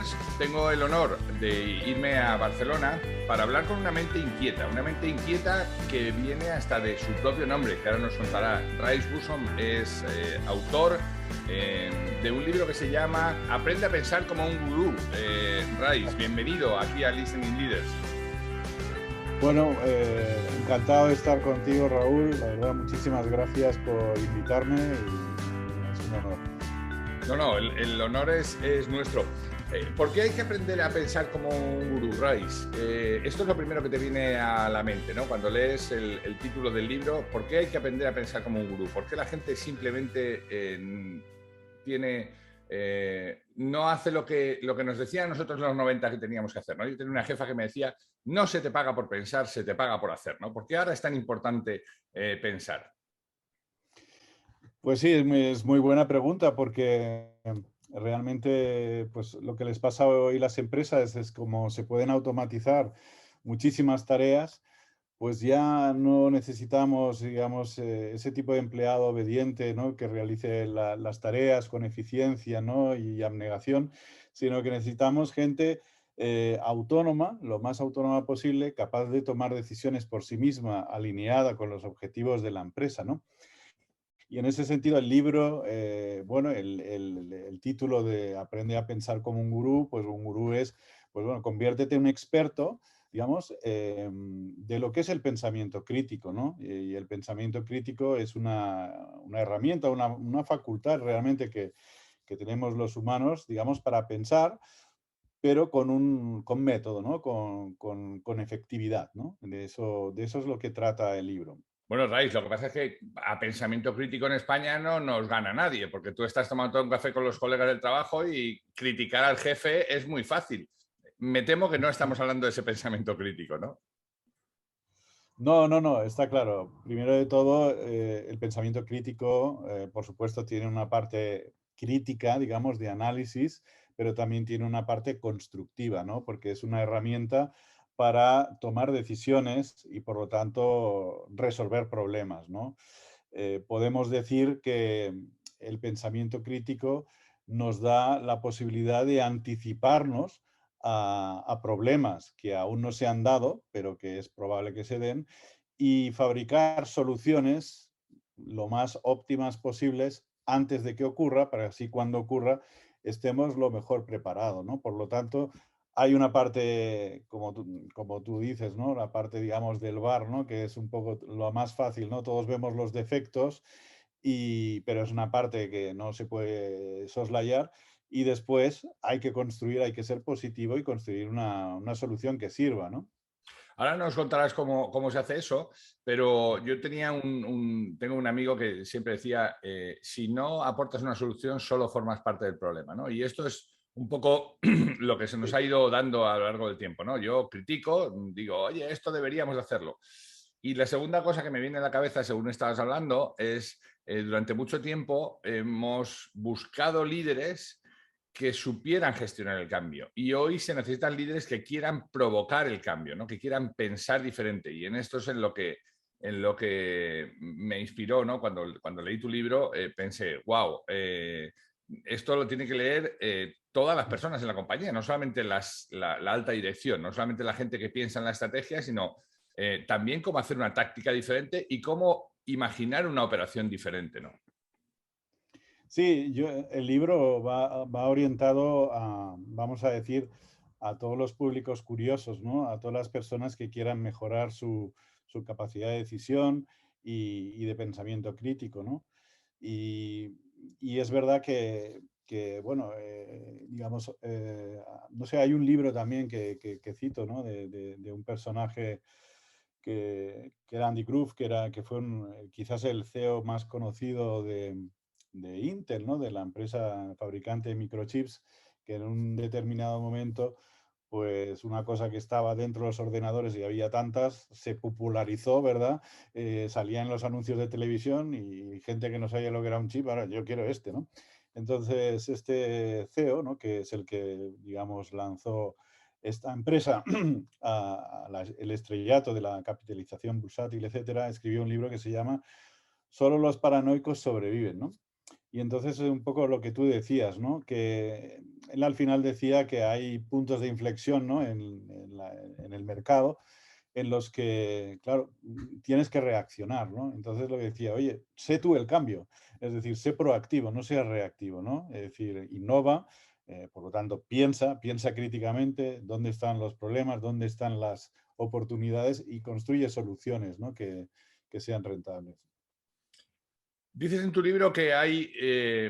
Leaders, tengo el honor de irme a Barcelona para hablar con una mente inquieta que viene hasta de su propio nombre, que ahora nos contará. Rice Busson es autor de un libro que se llama Aprende a pensar como un gurú. Rice, bienvenido aquí a Listening Leaders. Bueno, encantado de estar contigo, Raúl. La verdad, muchísimas gracias por invitarme y es un honor. No, el honor es nuestro. ¿Por qué hay que aprender a pensar como un gurú, Rice? Esto es lo primero que te viene a la mente, ¿no? Cuando lees el título del libro, ¿por qué hay que aprender a pensar como un gurú? ¿Por qué la gente simplemente no hace lo que nos decían nosotros en los 90 que teníamos que hacer, ¿no? Yo tenía una jefa que me decía, no se te paga por pensar, se te paga por hacer, ¿no? ¿Por qué ahora es tan importante pensar? Pues sí, es muy buena pregunta porque realmente pues, lo que les pasa hoy a las empresas es como se pueden automatizar muchísimas tareas, pues ya no necesitamos, digamos, ese tipo de empleado obediente, ¿no? Que realice las tareas con eficiencia, ¿no? Y abnegación, sino que necesitamos gente autónoma, lo más autónoma posible, capaz de tomar decisiones por sí misma, alineada con los objetivos de la empresa, ¿no? Y en ese sentido, el libro, bueno, el título de Aprende a pensar como un gurú, pues un gurú es, pues bueno, conviértete en un experto, digamos, de lo que es el pensamiento crítico, ¿no? Y el pensamiento crítico es una herramienta, una facultad realmente que tenemos los humanos, digamos, para pensar, pero con método, ¿no? Con efectividad, ¿no? De eso es lo que trata el libro. Bueno, Raiz, lo que pasa es que a pensamiento crítico en España no nos gana nadie, porque tú estás tomando un café con los colegas del trabajo y criticar al jefe es muy fácil. Me temo que no estamos hablando de ese pensamiento crítico, ¿no? No, está claro. Primero de todo, el pensamiento crítico, por supuesto, tiene una parte crítica, digamos, de análisis, pero también tiene una parte constructiva, ¿no? Porque es una herramienta para tomar decisiones y, por lo tanto, resolver problemas, ¿no? Podemos decir que el pensamiento crítico nos da la posibilidad de anticiparnos a problemas que aún no se han dado, pero que es probable que se den, y fabricar soluciones lo más óptimas posibles antes de que ocurra, para así cuando ocurra estemos lo mejor preparados, ¿no? Por lo tanto, hay una parte, como tú dices, ¿no? La parte, digamos, del VAR, ¿no? Que es un poco lo más fácil, ¿no? Todos vemos los defectos, pero es una parte que no se puede soslayar. Y después hay que construir, hay que ser positivo y construir una solución que sirva, ¿no? Ahora nos contarás cómo se hace eso, pero yo tengo un amigo que siempre decía, si no aportas una solución, solo formas parte del problema, ¿no? Y esto es un poco lo que se nos Sí. ha ido dando a lo largo del tiempo, ¿no? Yo critico, digo, oye, esto deberíamos de hacerlo. Y la segunda cosa que me viene a la cabeza, según estabas hablando, es durante mucho tiempo hemos buscado líderes que supieran gestionar el cambio. Y hoy se necesitan líderes que quieran provocar el cambio, ¿no? Que quieran pensar diferente. Y en esto es en lo que me inspiró, ¿no? Cuando leí tu libro, pensé, wow, esto lo tiene que leer todas las personas en la compañía, no solamente la alta dirección, no solamente la gente que piensa en la estrategia, sino también cómo hacer una táctica diferente y cómo imaginar una operación diferente, ¿no? Sí, el libro va orientado a, vamos a decir, a todos los públicos curiosos, ¿no? A todas las personas que quieran mejorar su capacidad de decisión y de pensamiento crítico, ¿no? Y, y es verdad bueno, digamos, no sé, hay un libro también que cito, ¿no? De un personaje que era Andy Grove, que fue quizás el CEO más conocido de Intel, ¿no? De la empresa fabricante de microchips, que en un determinado momento, pues una cosa que estaba dentro de los ordenadores y había tantas, se popularizó, ¿verdad? Salía en los anuncios de televisión y gente que no sabía lo que era un chip, ahora yo quiero este, ¿no? Entonces, este CEO, ¿no? Que es el que, digamos, lanzó esta empresa el estrellato de la capitalización bursátil, etcétera, escribió un libro que se llama Solo los paranoicos sobreviven, ¿no? Y entonces es un poco lo que tú decías, ¿no? Que él al final decía que hay puntos de inflexión, ¿no? En el mercado en los que, claro, tienes que reaccionar, ¿no? Entonces lo que decía, oye, sé tú el cambio, es decir, sé proactivo, no seas reactivo, ¿no? Es decir, innova, por lo tanto, piensa críticamente dónde están los problemas, dónde están las oportunidades y construye soluciones, ¿no? Que sean rentables. Dices en tu libro que hay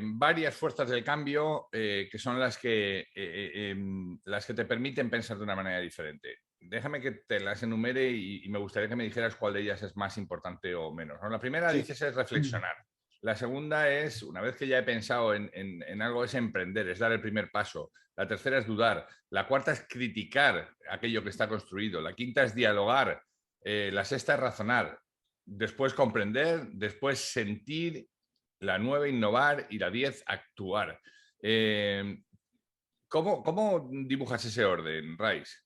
varias fuerzas del cambio que son las que te permiten pensar de una manera diferente. Déjame que te las enumere y me gustaría que me dijeras cuál de ellas es más importante o menos, ¿no? La primera, Sí. dices, es reflexionar. La segunda es, una vez que ya he pensado en algo, es emprender, es dar el primer paso. La tercera es dudar. La cuarta es criticar aquello que está construido. La quinta es dialogar. La sexta es razonar. Después comprender, después sentir, la 9 innovar y la 10 actuar. ¿Cómo dibujas ese orden, Rice?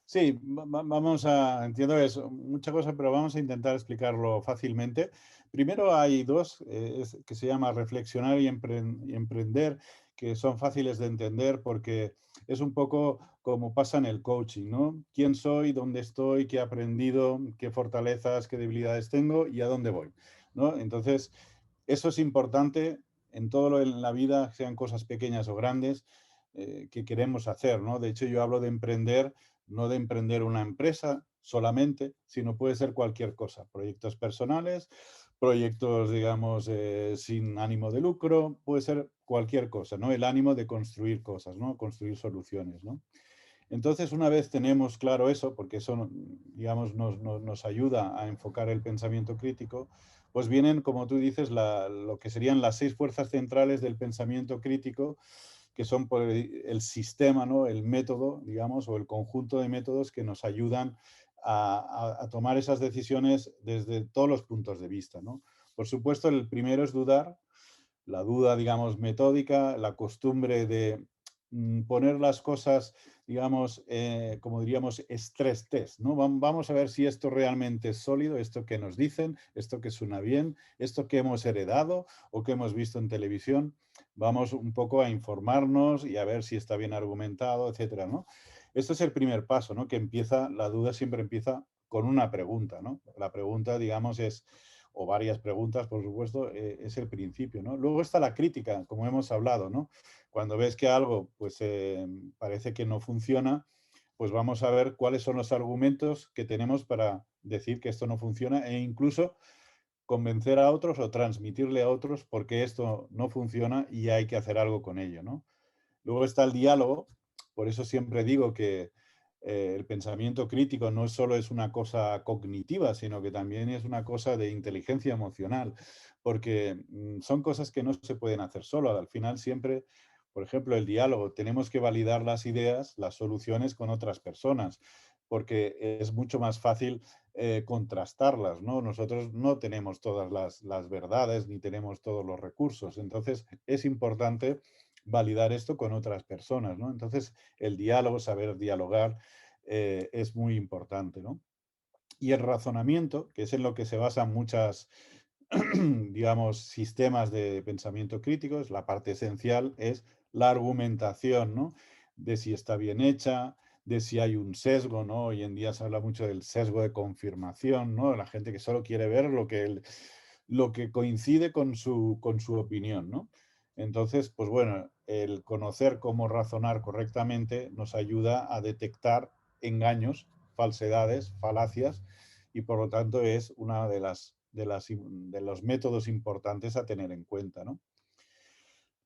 Sí, vamos a, entiendo que es mucha cosa, pero vamos a intentar explicarlo fácilmente. Primero hay dos que se llama reflexionar y emprender, que son fáciles de entender porque es un poco como pasa en el coaching, ¿no? ¿Quién soy? ¿Dónde estoy? ¿Qué he aprendido? ¿Qué fortalezas? ¿Qué debilidades tengo? ¿Y a dónde voy? ¿No? Entonces, eso es importante en todo lo en la vida, sean cosas pequeñas o grandes, que queremos hacer, ¿no? De hecho, yo hablo de emprender, no de emprender una empresa solamente, sino puede ser cualquier cosa, proyectos personales, proyectos, digamos, sin ánimo de lucro, puede ser cualquier cosa, ¿no? El ánimo de construir cosas, ¿no? Construir soluciones, ¿no? Entonces, una vez tenemos claro eso, porque eso, digamos, nos ayuda a enfocar el pensamiento crítico, pues vienen, como tú dices, lo que serían las 6 fuerzas centrales del pensamiento crítico, que son por el sistema, ¿no? El método, digamos, o el conjunto de métodos que nos ayudan a tomar esas decisiones desde todos los puntos de vista, ¿no? Por supuesto, el primero es dudar, la duda, digamos, metódica, la costumbre de poner las cosas, digamos, como diríamos, stress test, ¿no? Vamos a ver si esto realmente es sólido, esto que nos dicen, esto que suena bien, esto que hemos heredado o que hemos visto en televisión. Vamos un poco a informarnos y a ver si está bien argumentado, etcétera, ¿no? Este es el primer paso, ¿no? Que empieza, la duda siempre empieza con una pregunta, ¿no? La pregunta, digamos, es o varias preguntas, por supuesto, es el principio, ¿no? Luego está la crítica, como hemos hablado, ¿no? Cuando ves que algo, pues, parece que no funciona, pues vamos a ver cuáles son los argumentos que tenemos para decir que esto no funciona e incluso convencer a otros o transmitirle a otros por qué esto no funciona y hay que hacer algo con ello, ¿no? Luego está el diálogo, por eso siempre digo que el pensamiento crítico no solo es una cosa cognitiva, sino que también es una cosa de inteligencia emocional, porque son cosas que no se pueden hacer solo. Al final siempre, por ejemplo, el diálogo, tenemos que validar las ideas, las soluciones con otras personas, porque es mucho más fácil contrastarlas, ¿no? Nosotros no tenemos todas las verdades ni tenemos todos los recursos, entonces es importante validar esto con otras personas, ¿no? Entonces, el diálogo, saber dialogar, es muy importante, ¿no? Y el razonamiento, que es en lo que se basan muchas, digamos, sistemas de pensamiento crítico, es la parte esencial, es la argumentación, ¿no? De si está bien hecha, de si hay un sesgo, ¿no? Hoy en día se habla mucho del sesgo de confirmación, ¿no? La gente que solo quiere ver lo que coincide con su opinión, ¿no? Entonces, pues bueno, el conocer cómo razonar correctamente nos ayuda a detectar engaños, falsedades, falacias, y por lo tanto es una de los métodos importantes a tener en cuenta, ¿no?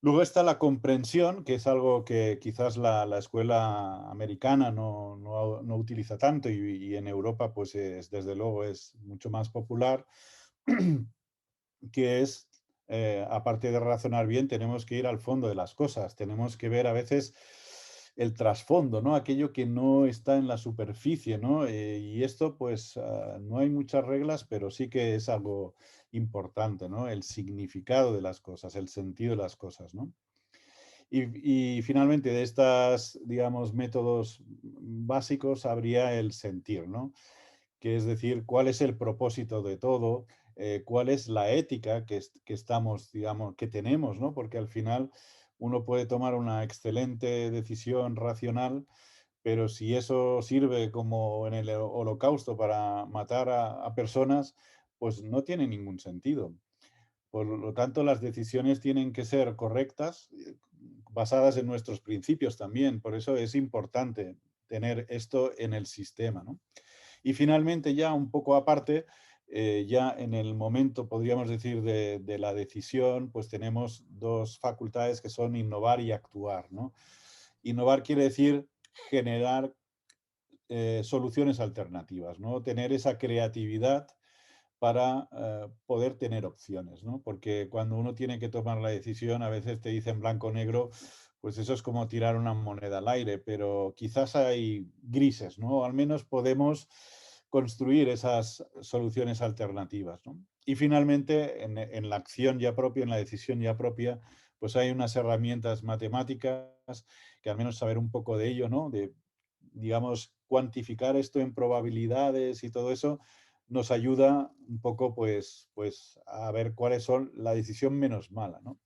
Luego está la comprensión, que es algo que quizás la escuela americana no utiliza tanto y en Europa pues desde luego es mucho más popular, que es, aparte de razonar bien, tenemos que ir al fondo de las cosas, tenemos que ver a veces el trasfondo, ¿no? Aquello que no está en la superficie, ¿no? Y esto, pues, no hay muchas reglas, pero sí que es algo importante, ¿no? El significado de las cosas, el sentido de las cosas, ¿no? Y finalmente, de estas, digamos, métodos básicos, habría el sentir, ¿no? Que es decir, cuál es el propósito de todo, cuál es la ética que estamos, digamos, que tenemos, ¿no? Porque al final uno puede tomar una excelente decisión racional, pero si eso sirve como en el holocausto para matar a personas, pues no tiene ningún sentido. Por lo tanto, las decisiones tienen que ser correctas, basadas en nuestros principios también. Por eso es importante tener esto en el sistema, ¿no? Y finalmente, ya un poco aparte, ya en el momento, podríamos decir, de la decisión, pues tenemos dos facultades que son innovar y actuar, ¿no? Innovar quiere decir generar soluciones alternativas, ¿no? Tener esa creatividad para poder tener opciones, ¿no? Porque cuando uno tiene que tomar la decisión, a veces te dicen blanco o negro, pues eso es como tirar una moneda al aire, pero quizás hay grises, ¿no? O al menos podemos construir esas soluciones alternativas, ¿no? Y finalmente, en la acción ya propia, en la decisión ya propia, pues hay unas herramientas matemáticas que al menos saber un poco de ello, ¿no? De, digamos, cuantificar esto en probabilidades y todo eso, nos ayuda un poco pues a ver cuáles son la decisión menos mala, ¿no?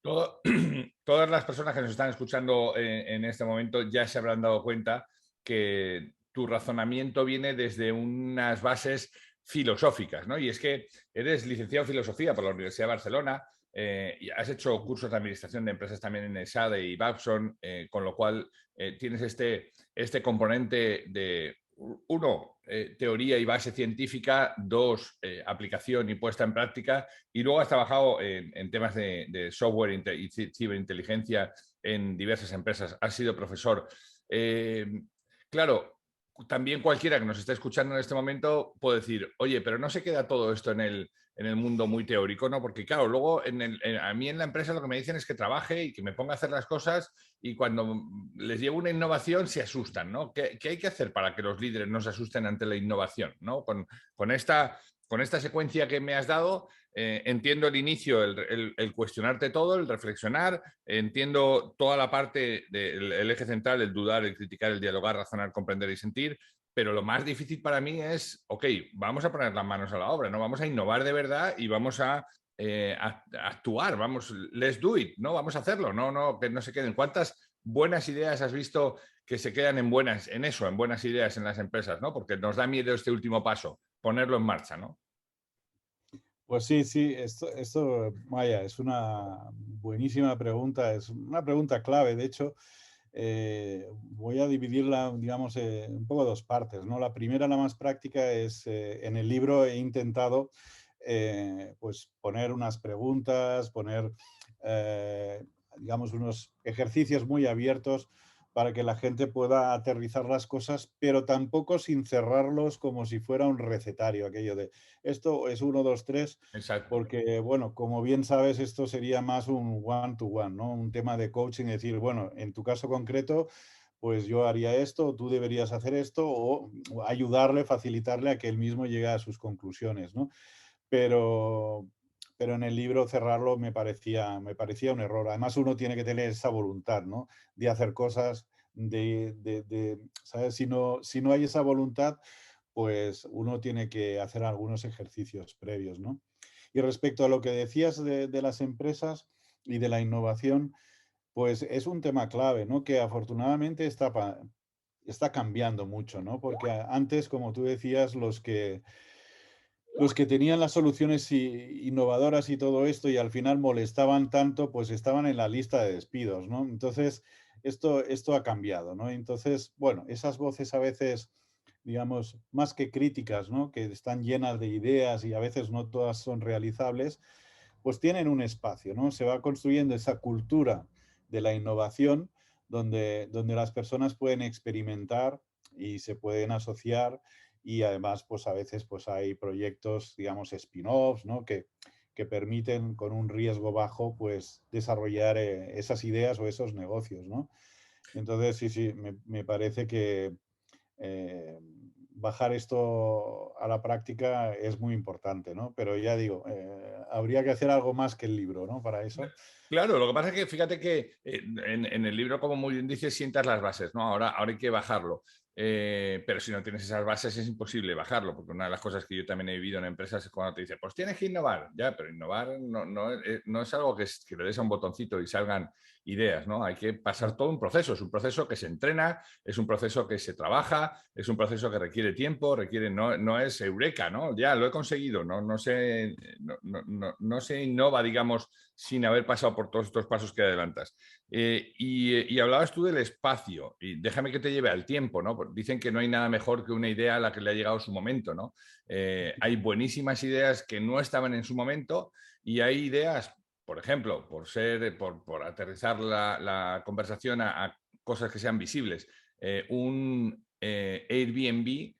Todas las personas que nos están escuchando en este momento ya se habrán dado cuenta que tu razonamiento viene desde unas bases filosóficas, ¿no? Y es que eres licenciado en filosofía por la Universidad de Barcelona, y has hecho cursos de administración de empresas también en ESADE y Babson, con lo cual tienes este componente de, uno, teoría y base científica; dos, aplicación y puesta en práctica; y luego has trabajado en temas de software y ciberinteligencia en diversas empresas. Has sido profesor. Eh, claro, también cualquiera que nos esté escuchando en este momento puede decir, oye, pero no se queda todo esto en el mundo muy teórico, ¿no? Porque claro, luego a mí en la empresa lo que me dicen es que trabaje y que me ponga a hacer las cosas, y cuando les llevo una innovación se asustan, ¿no? ¿Qué hay que hacer para que los líderes no se asusten ante la innovación, ¿no? Con esta secuencia que me has dado, entiendo el inicio, el cuestionarte todo, el reflexionar; entiendo toda la parte del eje central, el dudar, el criticar, el dialogar, razonar, comprender y sentir. Pero lo más difícil para mí es, ok, vamos a poner las manos a la obra, ¿no? Vamos a innovar de verdad y vamos a actuar, vamos, let's do it, ¿no? Vamos a hacerlo, no, que no se queden. ¿Cuántas buenas ideas has visto que se quedan en buenas ideas en las empresas, ¿no? Porque nos da miedo este último paso, ponerlo en marcha, ¿no? Pues sí, sí, esto, vaya, es una buenísima pregunta, es una pregunta clave. De hecho, voy a dividirla, digamos, en un poco dos partes, ¿no? La primera, la más práctica, es en el libro he intentado pues poner unas preguntas, poner, eh, digamos, unos ejercicios muy abiertos para que la gente pueda aterrizar las cosas, pero tampoco sin cerrarlos como si fuera un recetario, aquello de esto es uno, dos, tres, Exacto. porque, bueno, como bien sabes, esto sería más un one-to-one, ¿no? Un tema de coaching, decir, bueno, en tu caso concreto, pues yo haría esto, tú deberías hacer esto, o ayudarle, facilitarle a que él mismo llegue a sus conclusiones, ¿no? Pero, pero en el libro cerrarlo me parecía un error. Además, uno tiene que tener esa voluntad, ¿no? De hacer cosas, ¿sabes? Si no hay esa voluntad, pues uno tiene que hacer algunos ejercicios previos, ¿no? Y respecto a lo que decías de las empresas y de la innovación, pues es un tema clave, ¿no? Que afortunadamente está cambiando mucho, ¿no? Porque antes, como tú decías, los que tenían las soluciones innovadoras y todo esto y al final molestaban tanto, pues estaban en la lista de despidos, ¿no? Entonces, esto ha cambiado, ¿no? Entonces, bueno, esas voces a veces, digamos, más que críticas, ¿no? Que están llenas de ideas y a veces no todas son realizables, pues tienen un espacio, ¿no? Se va construyendo esa cultura de la innovación donde las personas pueden experimentar y se pueden asociar, y además, pues a veces pues hay proyectos, digamos, spin-offs, ¿no? Que permiten con un riesgo bajo, pues desarrollar esas ideas o esos negocios, ¿no? Entonces, sí, sí, me parece que eh, bajar esto a la práctica es muy importante, ¿no? Pero ya digo, habría que hacer algo más que el libro, ¿no? Para eso. Claro, lo que pasa es que fíjate que en el libro, como muy bien dices, sientas las bases, ¿no? Ahora hay que bajarlo. pero si no tienes esas bases es imposible bajarlo, porque una de las cosas que yo también he vivido en empresas es cuando te dicen, pues tienes que innovar, ya, pero innovar no es algo que le des a un botoncito y salgan ideas, ¿no? Hay que pasar todo un proceso, es un proceso que se entrena, es un proceso que se trabaja, es un proceso que requiere tiempo, no es eureka, ¿no? Ya, lo he conseguido, no se innova, digamos, sin haber pasado por todos estos pasos que adelantas. Y hablabas tú del espacio, y déjame que te lleve al tiempo, ¿no? Porque dicen que no hay nada mejor que una idea a la que le ha llegado su momento, ¿no? Hay buenísimas ideas que no estaban en su momento y hay ideas, por ejemplo, por aterrizar la conversación a cosas que sean visibles. Un Airbnb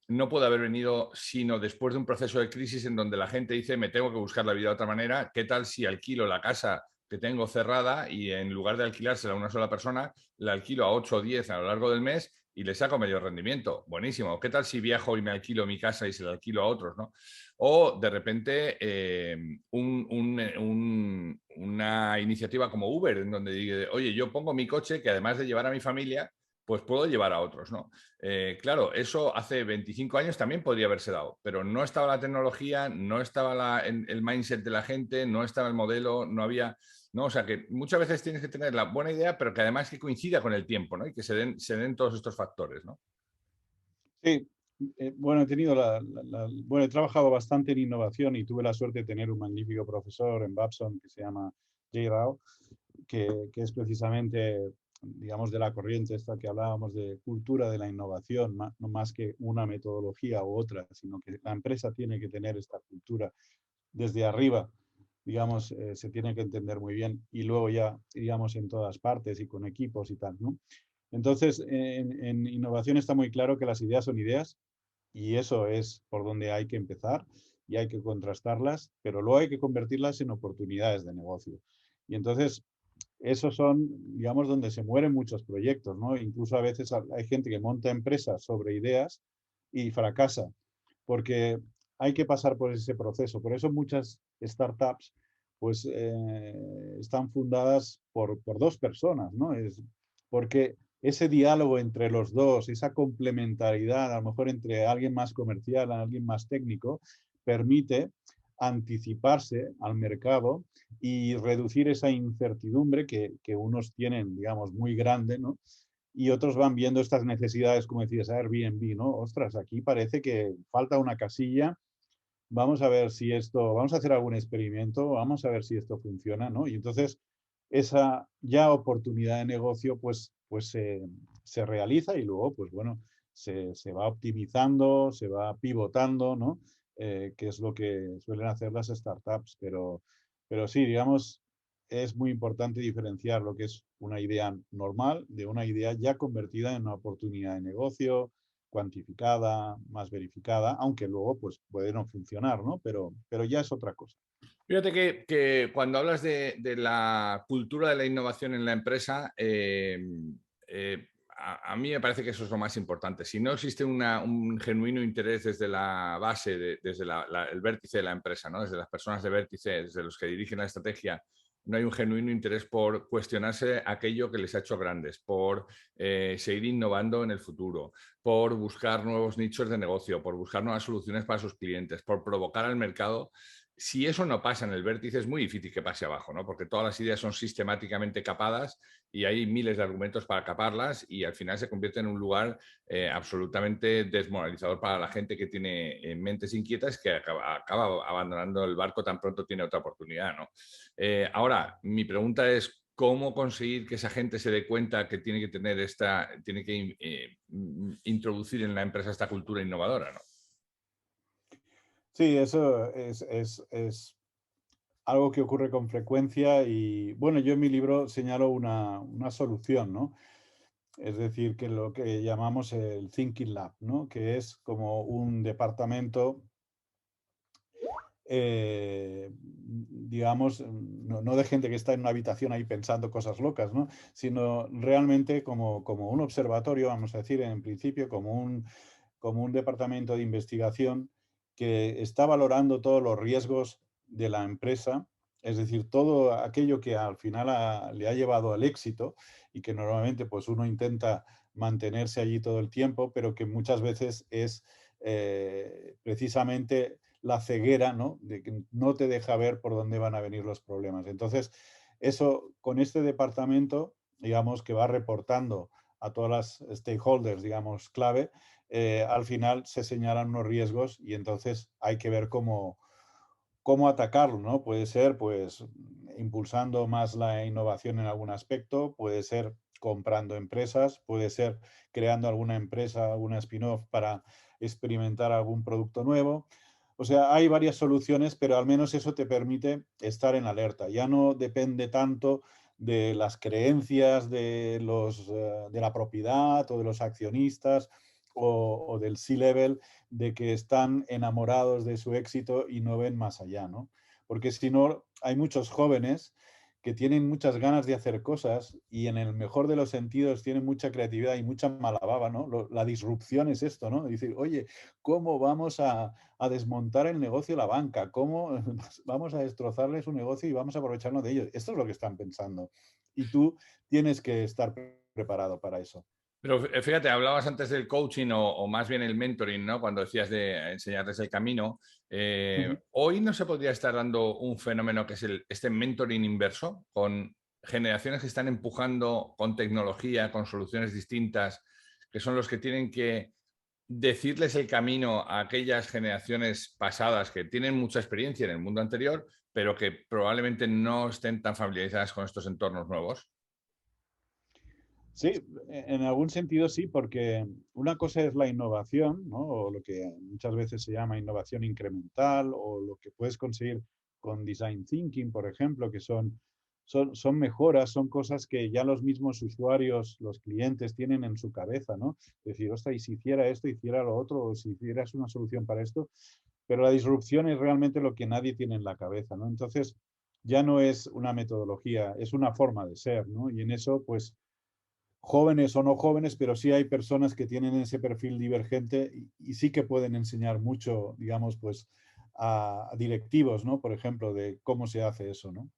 no puede haber venido sino después de un proceso de crisis en donde la gente dice, me tengo que buscar la vida de otra manera, ¿qué tal si alquilo la casa que tengo cerrada y en lugar de alquilársela a una sola persona, la alquilo a 8 o 10 a lo largo del mes y le saco medio rendimiento? Buenísimo. ¿Qué tal si viajo y me alquilo mi casa y se la alquilo a otros, ¿no? O de repente una iniciativa como Uber, en donde digo, oye, yo pongo mi coche que además de llevar a mi familia, pues puedo llevar a otros, ¿no? Claro, eso hace 25 años también podría haberse dado, pero no estaba la tecnología, no estaba el mindset de la gente, no estaba el modelo, no había... ¿no? O sea que muchas veces tienes que tener la buena idea, pero que además que coincida con el tiempo, ¿no? Y que se den todos estos factores, ¿no? Sí, bueno, he tenido bueno, he trabajado bastante en innovación y tuve la suerte de tener un magnífico profesor en Babson que se llama Jay Rao, que es precisamente, digamos, de la corriente esta que hablábamos de cultura de la innovación, no más que una metodología u otra, sino que la empresa tiene que tener esta cultura desde arriba, digamos, se tiene que entender muy bien y luego ya, digamos, en todas partes y con equipos y tal, ¿no? Entonces, en innovación está muy claro que las ideas son ideas y eso es por donde hay que empezar y hay que contrastarlas, pero luego hay que convertirlas en oportunidades de negocio. Y entonces, esos son, digamos, donde se mueren muchos proyectos, ¿no? Incluso a veces hay gente que monta empresas sobre ideas y fracasa, porque hay que pasar por ese proceso. Por eso muchas startups pues están fundadas por dos personas, ¿no? Es porque ese diálogo entre los dos, esa complementariedad, a lo mejor entre alguien más comercial, alguien más técnico, permite anticiparse al mercado y reducir esa incertidumbre que unos tienen, digamos, muy grande, ¿no? Y otros van viendo estas necesidades, como decías, Airbnb, ¿no? Ostras, aquí parece que falta una casilla, vamos a ver si esto, vamos a hacer algún experimento, vamos a ver si esto funciona, ¿no? Y entonces esa ya oportunidad de negocio pues se realiza y luego, pues bueno, se va optimizando, se va pivotando, ¿no? Que es lo que suelen hacer las startups, pero sí, digamos, es muy importante diferenciar lo que es una idea normal de una idea ya convertida en una oportunidad de negocio, cuantificada, más verificada, aunque luego pues puede no funcionar, ¿no? Pero ya es otra cosa. Fíjate que cuando hablas de la cultura de la innovación en la empresa, a mí me parece que eso es lo más importante. Si no existe un genuino interés desde la base, desde el vértice de la empresa, ¿no? Desde las personas de vértice, desde los que dirigen la estrategia, no hay un genuino interés por cuestionarse aquello que les ha hecho grandes, por seguir innovando en el futuro, por buscar nuevos nichos de negocio, por buscar nuevas soluciones para sus clientes, por provocar al mercado. Si eso no pasa en el vértice, es muy difícil que pase abajo, ¿no? Porque todas las ideas son sistemáticamente capadas y hay miles de argumentos para caparlas y al final se convierte en un lugar absolutamente desmoralizador para la gente que tiene mentes inquietas que acaba abandonando el barco tan pronto tiene otra oportunidad, ¿no? Ahora, mi pregunta es, ¿cómo conseguir que esa gente se dé cuenta que tiene que tener tiene que introducir en la empresa esta cultura innovadora, ¿no? Sí, eso es algo que ocurre con frecuencia y bueno, yo en mi libro señalo una solución, ¿no? Es decir, que lo que llamamos el Thinking Lab, ¿no? Que es como un departamento, digamos, no de gente que está en una habitación ahí pensando cosas locas, ¿no? Sino realmente como un observatorio, vamos a decir, en principio, como un departamento de investigación que está valorando todos los riesgos de la empresa, es decir, todo aquello que al final le ha llevado al éxito y que normalmente pues uno intenta mantenerse allí todo el tiempo, pero que muchas veces es precisamente la ceguera, ¿no? De que no te deja ver por dónde van a venir los problemas. Entonces, eso con este departamento, digamos, que va reportando a todas las stakeholders, digamos, clave, al final se señalan unos riesgos y entonces hay que ver cómo atacarlo, ¿no? Puede ser, pues, impulsando más la innovación en algún aspecto, puede ser comprando empresas, puede ser creando alguna empresa, alguna spin-off para experimentar algún producto nuevo. O sea, hay varias soluciones, pero al menos eso te permite estar en alerta. Ya no depende tanto de las creencias de la propiedad o de los accionistas o del C-level, de que están enamorados de su éxito y no ven más allá, ¿no? Porque si no, hay muchos jóvenes que tienen muchas ganas de hacer cosas y en el mejor de los sentidos tienen mucha creatividad y mucha mala baba, ¿no? La disrupción es esto, ¿no? Decir, oye, ¿cómo vamos a desmontar el negocio de la banca? ¿Cómo vamos a destrozarle su negocio y vamos a aprovecharnos de ellos? Esto es lo que están pensando. Y tú tienes que estar preparado para eso. Pero fíjate, hablabas antes del coaching o más bien el mentoring, ¿no? Cuando decías de enseñarles el camino. Hoy no se podría estar dando un fenómeno que es este mentoring inverso, con generaciones que están empujando con tecnología, con soluciones distintas, que son los que tienen que decirles el camino a aquellas generaciones pasadas que tienen mucha experiencia en el mundo anterior, pero que probablemente no estén tan familiarizadas con estos entornos nuevos. Sí, en algún sentido sí, porque una cosa es la innovación, ¿no? O lo que muchas veces se llama innovación incremental, o lo que puedes conseguir con design thinking, por ejemplo, que son mejoras, son cosas que ya los mismos usuarios, los clientes tienen en su cabeza, ¿no? Decir, ostras, y si hiciera esto, hiciera lo otro, o si hicieras una solución para esto, pero la disrupción es realmente lo que nadie tiene en la cabeza, ¿no? Entonces, ya no es una metodología, es una forma de ser, ¿no? Y en eso, pues jóvenes o no jóvenes, pero sí hay personas que tienen ese perfil divergente y sí que pueden enseñar mucho, digamos, pues a directivos, ¿no? Por ejemplo, de cómo se hace eso, ¿no?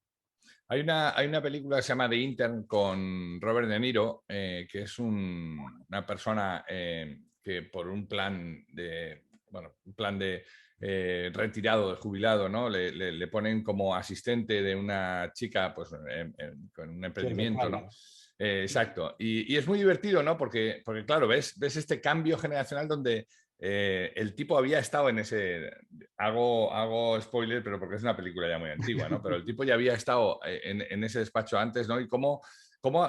Hay una película que se llama The Intern con Robert De Niro, que es una persona que por un plan de retirado, de jubilado, ¿no? Le ponen como asistente de una chica pues, con un Sí, el emprendimiento, ¿no? becario. Exacto. Y es muy divertido, ¿no? Porque claro, ves este cambio generacional donde el tipo había estado en ese, hago spoiler, pero porque es una película ya muy antigua, ¿no? Pero el tipo ya había estado en ese despacho antes, ¿no? Y cómo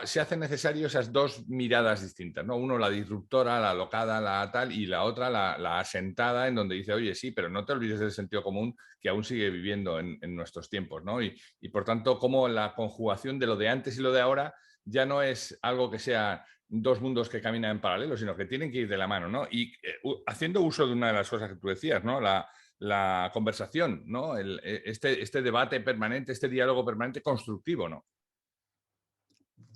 se hacen necesarias esas dos miradas distintas, ¿no? Uno, la disruptora, la alocada, la tal, y la otra, la asentada, en donde dice, oye, sí, pero no te olvides del sentido común que aún sigue viviendo en nuestros tiempos, ¿no? Y por tanto, cómo la conjugación de lo de antes y lo de ahora ya no es algo que sea dos mundos que caminan en paralelo, sino que tienen que ir de la mano, ¿no? Y haciendo uso de una de las cosas que tú decías, ¿no? La conversación, ¿no? Este debate permanente, este diálogo permanente constructivo, ¿no?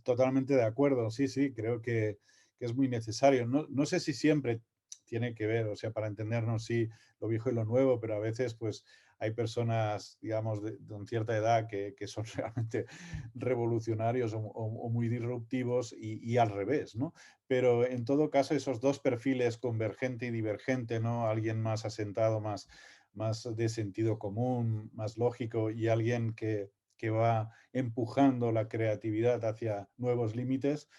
Totalmente de acuerdo, sí, sí, creo que es muy necesario. No sé si siempre tiene que ver, o sea, para entendernos, sí, lo viejo y lo nuevo, pero a veces, pues, hay personas, digamos, de cierta edad que son realmente revolucionarios o muy disruptivos y al revés, ¿no? Pero en todo caso, esos dos perfiles, convergente y divergente, ¿no? Alguien más asentado, más de sentido común, más lógico, y alguien que va empujando la creatividad hacia nuevos límites,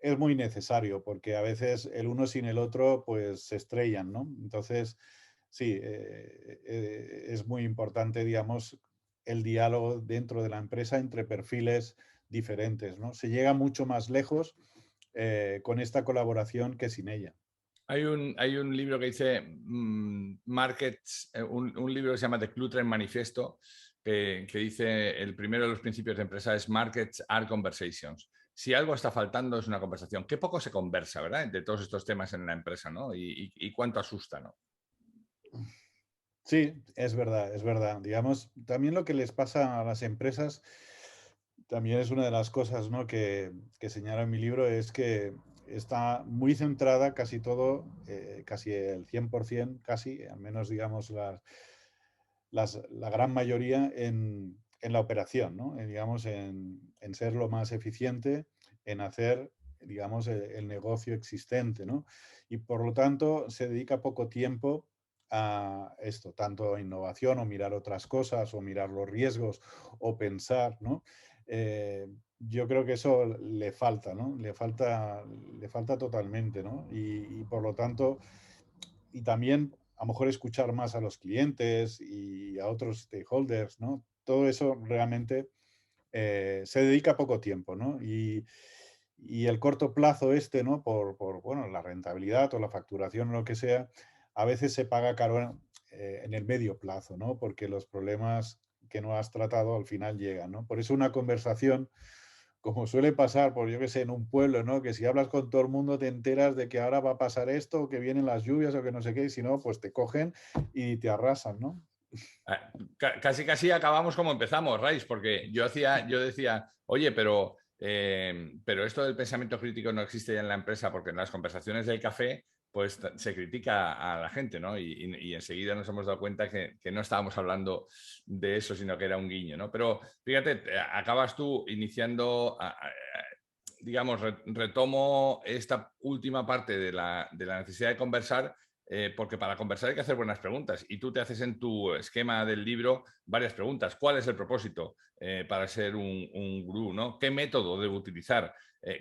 es muy necesario porque a veces el uno sin el otro pues se estrellan, ¿no? Entonces, sí, es muy importante, digamos, el diálogo dentro de la empresa entre perfiles diferentes, ¿no? Se llega mucho más lejos con esta colaboración que sin ella. Hay un libro que dice Markets, un libro que se llama The Clutter Manifesto, que dice el primero de los principios de empresa es Markets are conversations. Si algo está faltando es una conversación. Qué poco se conversa, ¿verdad? De todos estos temas en la empresa, ¿no? Y cuánto asusta, ¿no? Sí, es verdad, es verdad. Digamos, también lo que les pasa a las empresas, también es una de las cosas, ¿no? que señala en mi libro, es que está muy centrada casi todo, casi el 100%, casi, al menos digamos la gran mayoría en la operación, ¿no? Digamos, en ser lo más eficiente, en hacer digamos, el negocio existente, ¿no? Y por lo tanto se dedica poco tiempo a esto, tanto a innovación o mirar otras cosas o mirar los riesgos o pensar, ¿no? Yo creo que eso le falta, ¿no? Le falta totalmente, ¿no? Y por lo tanto, y también a lo mejor escuchar más a los clientes y a otros stakeholders, ¿no? Todo eso realmente se dedica poco tiempo, ¿no? Y el corto plazo este, ¿no? Bueno, la rentabilidad o la facturación o lo que sea, a veces se paga caro en el medio plazo, ¿no? Porque los problemas que no has tratado al final llegan, ¿no? Por eso una conversación, como suele pasar, por yo que sé, en un pueblo, ¿no? Que si hablas con todo el mundo te enteras de que ahora va a pasar esto, o que vienen las lluvias o que no sé qué, y si no, pues te cogen y te arrasan, ¿no? Casi acabamos como empezamos, Rais, porque yo decía, oye, pero esto del pensamiento crítico no existe ya en la empresa, porque en las conversaciones del café pues se critica a la gente, ¿no? Y enseguida nos hemos dado cuenta que no estábamos hablando de eso, sino que era un guiño, ¿no? Pero fíjate, acabas tú iniciando, digamos, retomo esta última parte de la necesidad de conversar, porque para conversar hay que hacer buenas preguntas y tú te haces en tu esquema del libro varias preguntas. ¿Cuál es el propósito para ser un gurú, ¿no? ¿Qué método debo utilizar?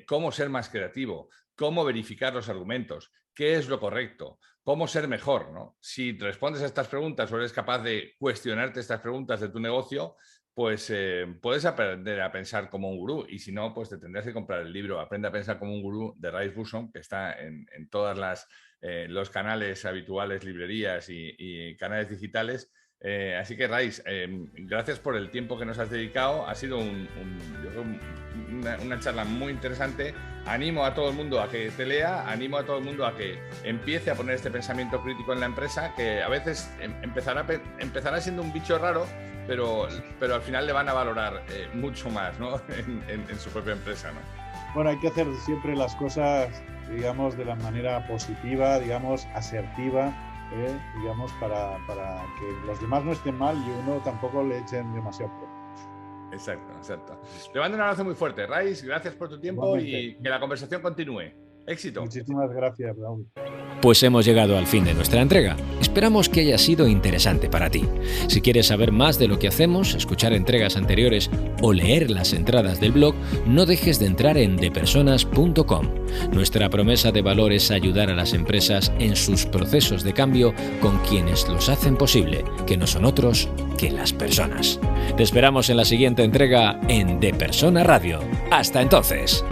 ¿Cómo ser más creativo? ¿Cómo verificar los argumentos? ¿Qué es lo correcto? ¿Cómo ser mejor, ¿no? Si respondes a estas preguntas o eres capaz de cuestionarte estas preguntas de tu negocio, pues puedes aprender a pensar como un gurú, y si no, pues te tendrás que comprar el libro Aprende a pensar como un gurú de Rais Buson, que está en todas los canales habituales, librerías y canales digitales. Así que, Rais, gracias por el tiempo que nos has dedicado. Ha sido una charla muy interesante. Animo a todo el mundo a que te lea, animo a todo el mundo a que empiece a poner este pensamiento crítico en la empresa, que a veces empezará siendo un bicho raro, pero al final le van a valorar mucho más, ¿no? en su propia empresa, ¿no? Bueno, hay que hacer siempre las cosas, digamos, de la manera positiva, digamos, asertiva, digamos, para que los demás no estén mal y uno tampoco le echen demasiado poco. Exacto. Te mando un abrazo muy fuerte, Rais. Gracias por tu tiempo. Igualmente. Y que la conversación continúe. Éxito. Muchísimas gracias, Raúl. Pues hemos llegado al fin de nuestra entrega. Esperamos que haya sido interesante para ti. Si quieres saber más de lo que hacemos, escuchar entregas anteriores o leer las entradas del blog, no dejes de entrar en depersonas.com. Nuestra promesa de valor es ayudar a las empresas en sus procesos de cambio con quienes los hacen posible, que no son otros que las personas. Te esperamos en la siguiente entrega en De Persona Radio. Hasta entonces.